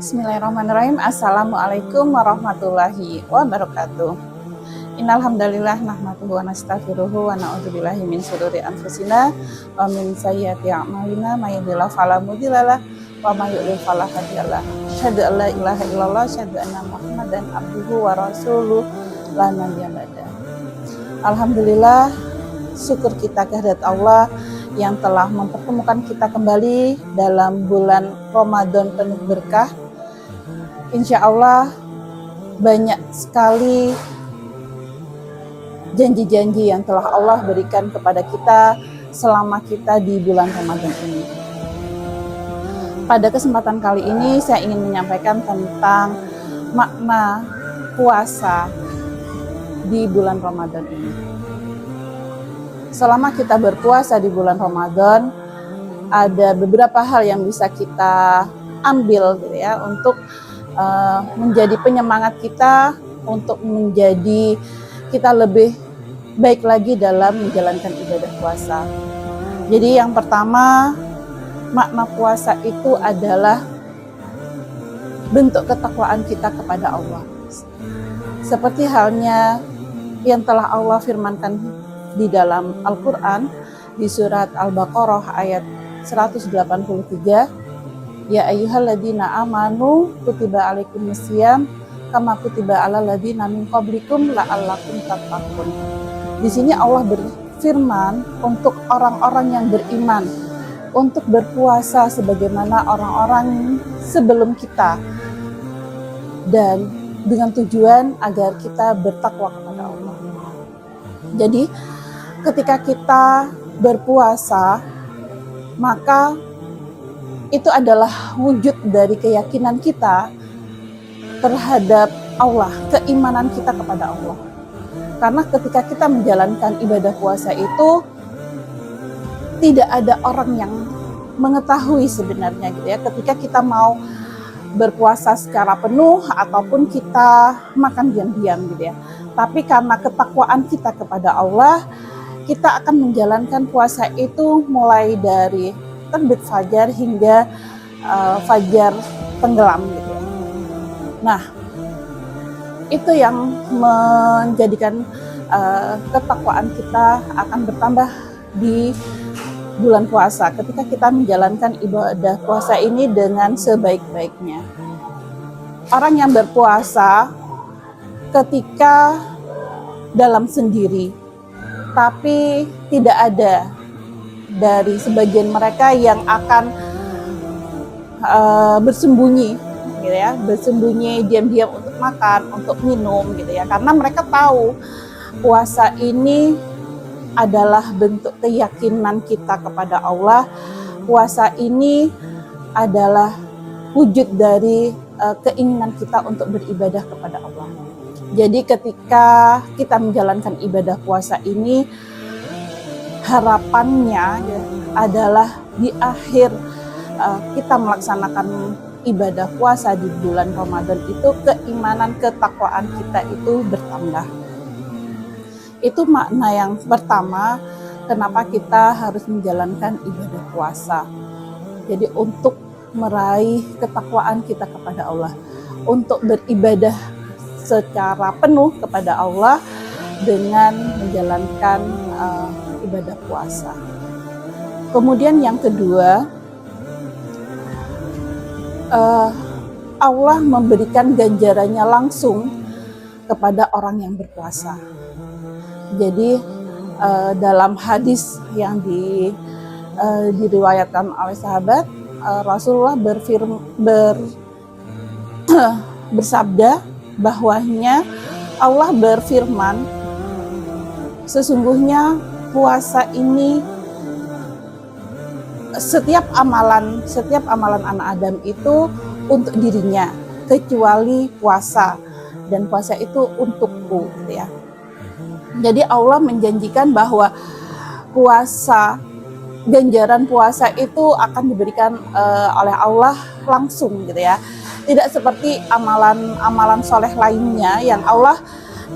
Bismillahirrahmanirrahim. Assalamualaikum warahmatullahi wabarakatuh. Innal hamdalillah nahmaduhu wa nastaghfiruhu wa na'udzubillahi min shururi anfusina wa min sayyiati a'malina may yahdihillahu fala mudhillalah wa may yudhlil fala hadiyalah. Asyhadu an la ilaha illallah, asyhadu anna Muhammadan abduhu wa rasuluh la nabiyya ba'da. Alhamdulillah, syukur kita kehadirat Allah yang telah mempertemukan kita kembali dalam bulan Ramadan penuh berkah. Insya Allah banyak sekali janji-janji yang telah Allah berikan kepada kita selama kita di bulan Ramadan ini. Pada kesempatan kali ini saya ingin menyampaikan tentang makna puasa di bulan Ramadan ini. Selama kita berpuasa di bulan Ramadan, ada beberapa hal yang bisa kita ambil gitu ya, untuk menjadi penyemangat kita, untuk menjadi kita lebih baik lagi dalam menjalankan ibadah puasa. Jadi yang pertama, makna puasa itu adalah bentuk ketakwaan kita kepada Allah. Seperti halnya yang telah Allah firmankan di dalam Al-Quran, di surat Al-Baqarah ayat 183, ya ayyuhalladzina amanu kutiba alaikumusiyam kama kutiba alal ladzina min qablikum la'allakum tattaqun. Di sini Allah berfirman untuk orang-orang yang beriman untuk berpuasa sebagaimana orang-orang sebelum kita, dan dengan tujuan agar kita bertakwa kepada Allah. Jadi ketika kita berpuasa, maka itu adalah wujud dari keyakinan kita terhadap Allah, keimanan kita kepada Allah. Karena ketika kita menjalankan ibadah puasa itu, tidak ada orang yang mengetahui sebenarnya gitu ya, ketika kita mau berpuasa secara penuh ataupun kita makan diam-diam gitu ya. Tapi karena ketakwaan kita kepada Allah, kita akan menjalankan puasa itu mulai dari terbit fajar hingga fajar tenggelam gitu ya. Nah, itu yang menjadikan ketakwaan kita akan bertambah di bulan puasa ketika kita menjalankan ibadah puasa ini dengan sebaik-baiknya. Orang yang berpuasa ketika dalam sendiri, tapi tidak ada dari sebagian mereka yang akan bersembunyi gitu ya, bersembunyi diam-diam untuk makan, untuk minum gitu ya, karena mereka tahu puasa ini adalah bentuk keyakinan kita kepada Allah. Puasa ini adalah wujud dari keinginan kita untuk beribadah kepada Allah. Jadi ketika kita menjalankan ibadah puasa ini, harapannya ya, adalah di akhir kita melaksanakan ibadah puasa di bulan Ramadan itu, keimanan, ketakwaan kita itu bertambah. Itu makna yang pertama kenapa kita harus menjalankan ibadah puasa. Jadi untuk meraih ketakwaan kita kepada Allah, untuk beribadah secara penuh kepada Allah dengan menjalankan ibadah puasa. Kemudian yang kedua, Allah memberikan ganjarannya langsung kepada orang yang berpuasa. Jadi dalam hadis yang diriwayatkan oleh sahabat, Rasulullah bersabda bahwanya Allah berfirman, sesungguhnya puasa ini, setiap amalan anak Adam itu untuk dirinya kecuali puasa, dan puasa itu untukku gitu ya. Jadi Allah menjanjikan bahwa puasa, ganjaran puasa itu akan diberikan oleh Allah langsung gitu ya. Tidak seperti amalan soleh lainnya yang Allah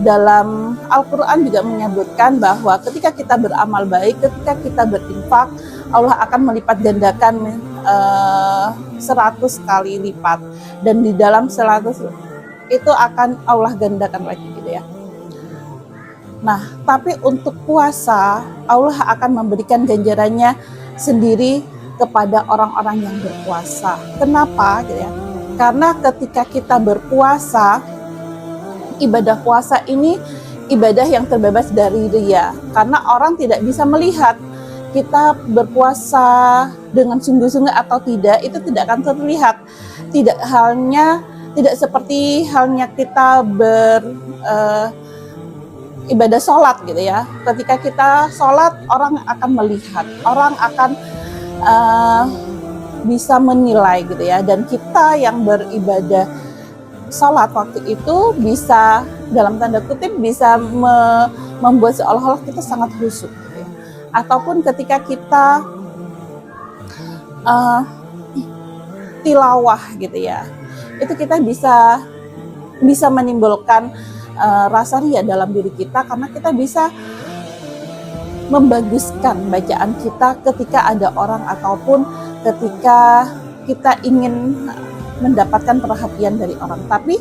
dalam Al-Quran juga menyebutkan bahwa ketika kita beramal baik, ketika kita berinfak, Allah akan melipat gandakan 100 kali lipat, dan di dalam 100 itu akan Allah gandakan lagi gitu ya. Nah, tapi untuk puasa Allah akan memberikan ganjarannya sendiri kepada orang-orang yang berpuasa. Kenapa gitu ya? Karena ketika kita berpuasa, ibadah puasa ini ibadah yang terbebas dari riya. Karena orang tidak bisa melihat kita berpuasa dengan sungguh-sungguh atau tidak, itu tidak akan terlihat. Tidak seperti halnya kita ibadah sholat gitu ya. Ketika kita sholat, orang akan melihat, orang akan bisa menilai gitu ya. Dan kita yang beribadah sholat waktu itu bisa, dalam tanda kutip, bisa membuat seolah-olah kita sangat khusyuk gitu ya. Ataupun ketika kita tilawah gitu ya, itu kita bisa menimbulkan rasa riya dalam diri kita, karena kita bisa membaguskan bacaan kita ketika ada orang ataupun ketika kita ingin mendapatkan perhatian dari orang. Tapi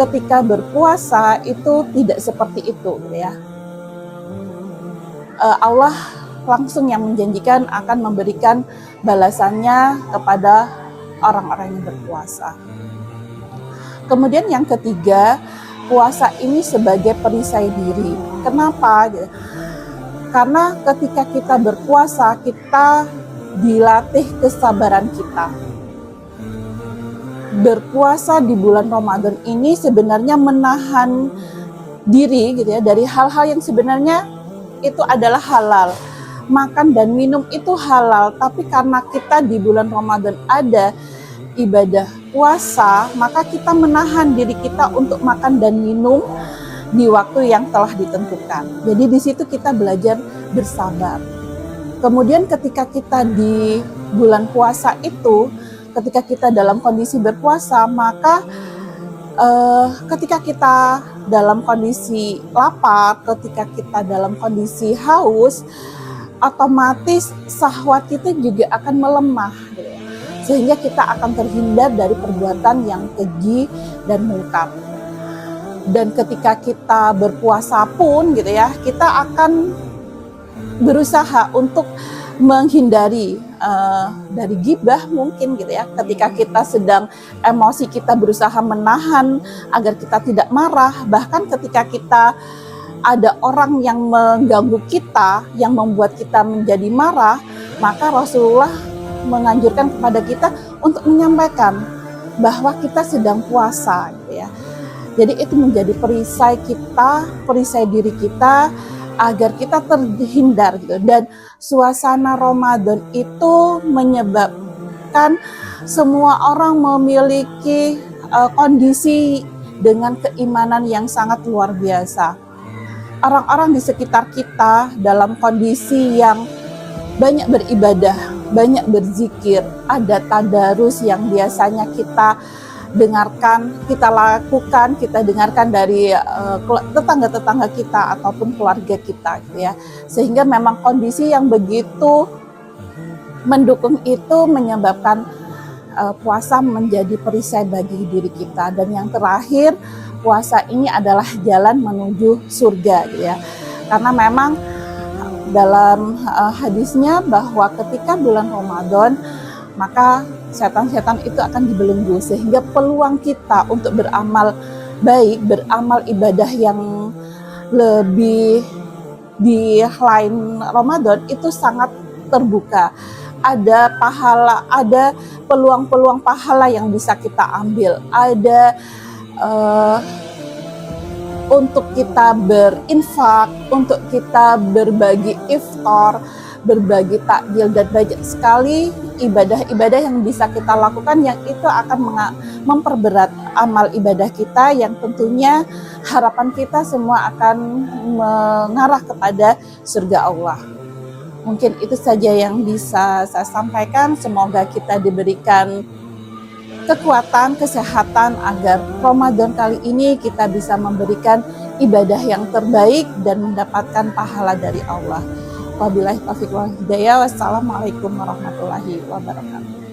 ketika berpuasa itu tidak seperti itu gitu ya. Allah langsung yang menjanjikan akan memberikan balasannya kepada orang-orang yang berpuasa. Kemudian yang ketiga, puasa ini sebagai perisai diri. Kenapa? Karena ketika kita berpuasa, kita dilatih kesabaran kita. Berpuasa di bulan Ramadan ini sebenarnya menahan diri gitu ya dari hal-hal yang sebenarnya itu adalah halal. Makan dan minum itu halal, tapi karena kita di bulan Ramadan ada ibadah puasa, maka kita menahan diri kita untuk makan dan minum di waktu yang telah ditentukan. Jadi di situ kita belajar bersabar. Kemudian ketika kita di bulan puasa itu, ketika kita dalam kondisi berpuasa, maka ketika kita dalam kondisi lapar, ketika kita dalam kondisi haus, otomatis syahwat kita juga akan melemah gitu ya. Sehingga kita akan terhindar dari perbuatan yang keji dan mungkar. Dan ketika kita berpuasa pun gitu ya, kita akan berusaha untuk menghindari dari ghibah mungkin gitu ya. Ketika kita sedang emosi, kita berusaha menahan agar kita tidak marah. Bahkan ketika kita ada orang yang mengganggu kita, yang membuat kita menjadi marah, maka Rasulullah menganjurkan kepada kita untuk menyampaikan bahwa kita sedang puasa gitu ya. Jadi itu menjadi perisai kita, perisai diri kita agar kita terhindar gitu. Dan suasana Ramadan itu menyebabkan semua orang memiliki kondisi dengan keimanan yang sangat luar biasa. Orang-orang di sekitar kita dalam kondisi yang banyak beribadah, banyak berzikir, ada tadarus yang biasanya kita dengarkan, kita lakukan, kita dengarkan dari tetangga-tetangga kita ataupun keluarga kita gitu ya. Sehingga memang kondisi yang begitu mendukung itu menyebabkan puasa menjadi perisai bagi diri kita. Dan yang terakhir, puasa ini adalah jalan menuju surga gitu ya. Karena memang dalam hadisnya bahwa ketika bulan Ramadan, maka setan-setan itu akan dibelenggu, sehingga peluang kita untuk beramal baik, beramal ibadah yang lebih di lain Ramadan itu sangat terbuka. Ada pahala, ada peluang-peluang pahala yang bisa kita ambil, ada untuk kita berinfak, untuk kita berbagi iftar, berbagi takjil, dan banyak sekali ibadah-ibadah yang bisa kita lakukan yang itu akan memperberat amal ibadah kita, yang tentunya harapan kita semua akan mengarah kepada surga Allah. Mungkin itu saja yang bisa saya sampaikan. Semoga kita diberikan kekuatan, kesehatan agar Ramadan kali ini kita bisa memberikan ibadah yang terbaik dan mendapatkan pahala dari Allah. Wabillahi taufiq wal hidayah. Wassalamualaikum warahmatullahi wabarakatuh.